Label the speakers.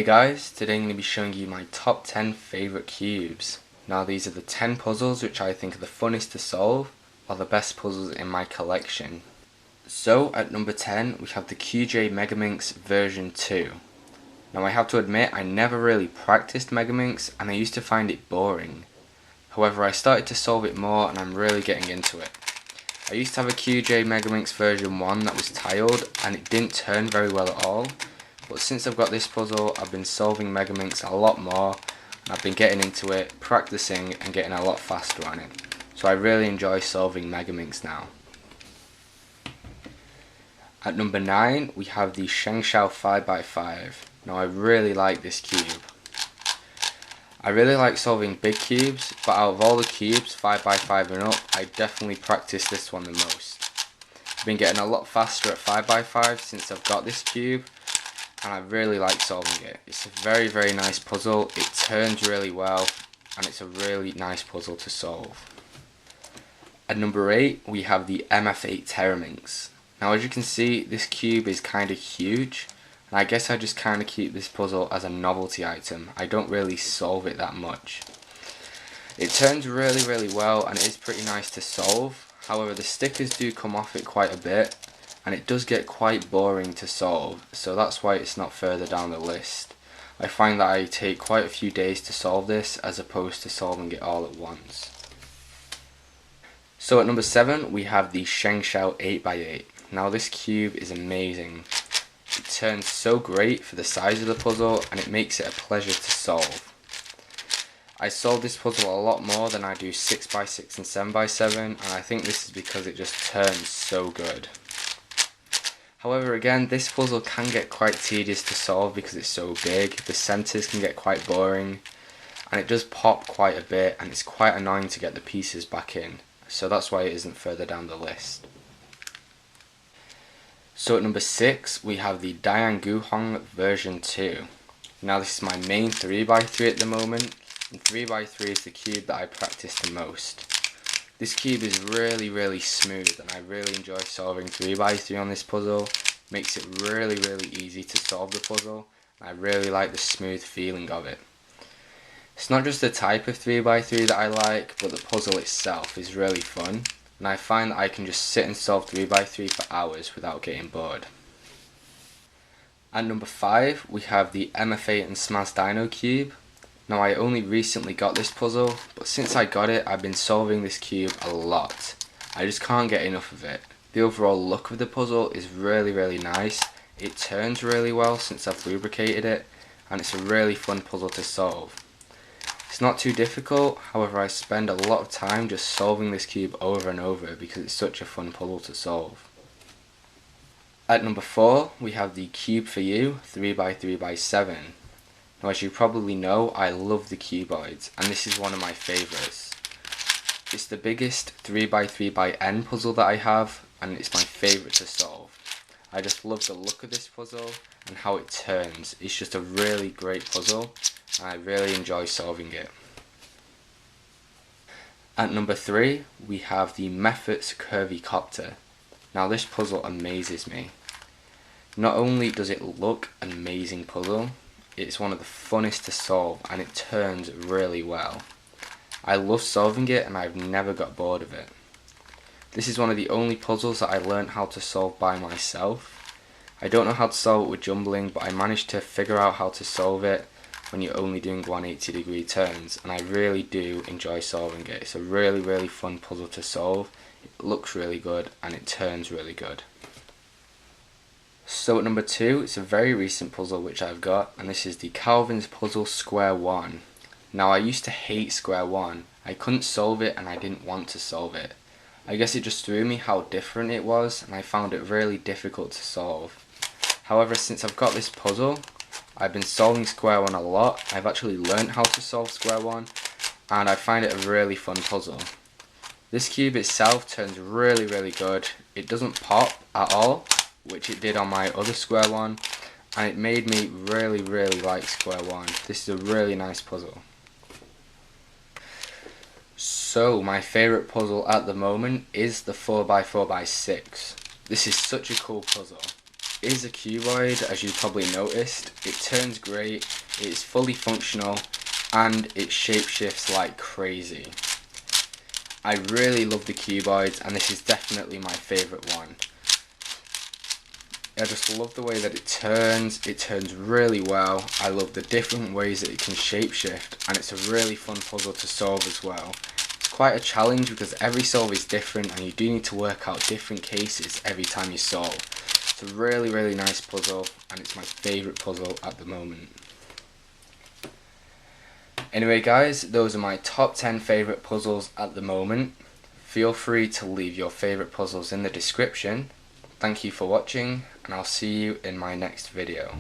Speaker 1: Hey guys, today I'm going to be showing you my top 10 favourite cubes. Now these are the 10 puzzles which I think are the funnest to solve, or the best puzzles in my collection. So at number 10 we have the QJ Megaminx version 2. Now I have to admit I never really practiced Megaminx and I used to find it boring. However, I started to solve it more and I'm really getting into it. I used to have a QJ Megaminx version 1 that was tiled and it didn't turn very well at all. But since I've got this puzzle, I've been solving Megaminx a lot more, and I've been getting into it, practicing, and getting a lot faster on it. So I really enjoy solving Megaminx now. At number 9, we have the Shengshao 5x5. Now I really like this cube. I really like solving big cubes, but out of all the cubes, 5x5 and up, I definitely practice this one the most. I've been getting a lot faster at 5x5 since I've got this cube, and I really like solving it. It's a very nice puzzle, it turns really well, and it's a really nice puzzle to solve. At number 8 we have the MF8 Teraminx. Now as you can see, this cube is kind of huge, and I guess I just kind of keep this puzzle as a novelty item. I don't really solve it that much. It turns really well and it is pretty nice to solve. However, the stickers do come off it quite a bit, and it does get quite boring to solve, so that's why it's not further down the list. I find that I take quite a few days to solve this as opposed to solving it all at once. So at number 7 we have the Shengshao 8x8. Now this cube is amazing. It turns so great for the size of the puzzle and it makes it a pleasure to solve. I solve this puzzle a lot more than I do 6x6 and 7x7, and I think this is because it just turns so good. However, again, this puzzle can get quite tedious to solve because it's so big. The centres can get quite boring, and it does pop quite a bit, and it's quite annoying to get the pieces back in. So that's why it isn't further down the list. So at number 6 we have the Dian Guhong version 2. Now this is my main 3x3 at the moment, and 3x3 is the cube that I practice the most. This cube is really smooth and I really enjoy solving 3x3 on this puzzle. Makes it really easy to solve the puzzle, and I really like the smooth feeling of it. It's not just the type of 3x3 that I like, but the puzzle itself is really fun, and I find that I can just sit and solve 3x3 for hours without getting bored. At number 5 we have the MF8 and Smaz Dino cube. Now I only recently got this puzzle, but since I got it I've been solving this cube a lot. I just can't get enough of it. The overall look of the puzzle is really nice. It turns really well since I've lubricated it, and it's a really fun puzzle to solve. It's not too difficult, however I spend a lot of time just solving this cube over and over because it's such a fun puzzle to solve. At number 4 we have the Cube for You 3x3x7. Now as you probably know, I love the cuboids, and this is one of my favourites. It's the biggest 3x3x(n) puzzle that I have, and it's my favourite to solve. I just love the look of this puzzle and how it turns. It's just a really great puzzle, and I really enjoy solving it. At number 3 we have the Meffert's Curvy Copter. Now this puzzle amazes me. Not only does it look an amazing puzzle, it's one of the funnest to solve and it turns really well. I love solving it and I've never got bored of it. This is one of the only puzzles that I learned how to solve by myself. I don't know how to solve it with jumbling, but I managed to figure out how to solve it when you're only doing 180-degree turns, and I really do enjoy solving it. It's a really fun puzzle to solve. It looks really good and it turns really good. So at number 2, it's a very recent puzzle which I've got, and this is the Calvin's Puzzle Square 1. Now I used to hate Square 1. I couldn't solve it and I didn't want to solve it. I guess it just threw me how different it was, and I found it really difficult to solve. However, since I've got this puzzle, I've been solving Square 1 a lot. I've actually learned how to solve Square 1, and I find it a really fun puzzle. This cube itself turns really good. It doesn't pop at all, which it did on my other Square 1, and it made me really like Square 1. This is a really nice puzzle. So my favourite puzzle at the moment is the 4x4x6. This is such a cool puzzle. is a cuboid, as you probably noticed. It turns great, it is fully functional, and it shapeshifts like crazy. I really love the cuboids, and this is definitely my favourite one. I just love the way that it turns really well. I love the different ways that it can shapeshift, and it's a really fun puzzle to solve as well. It's quite a challenge because every solve is different and you do need to work out different cases every time you solve. It's a really nice puzzle, and it's my favourite puzzle at the moment. Anyway guys, those are my top 10 favourite puzzles at the moment. Feel free to leave your favourite puzzles in the description. Thank you for watching, and I'll see you in my next video.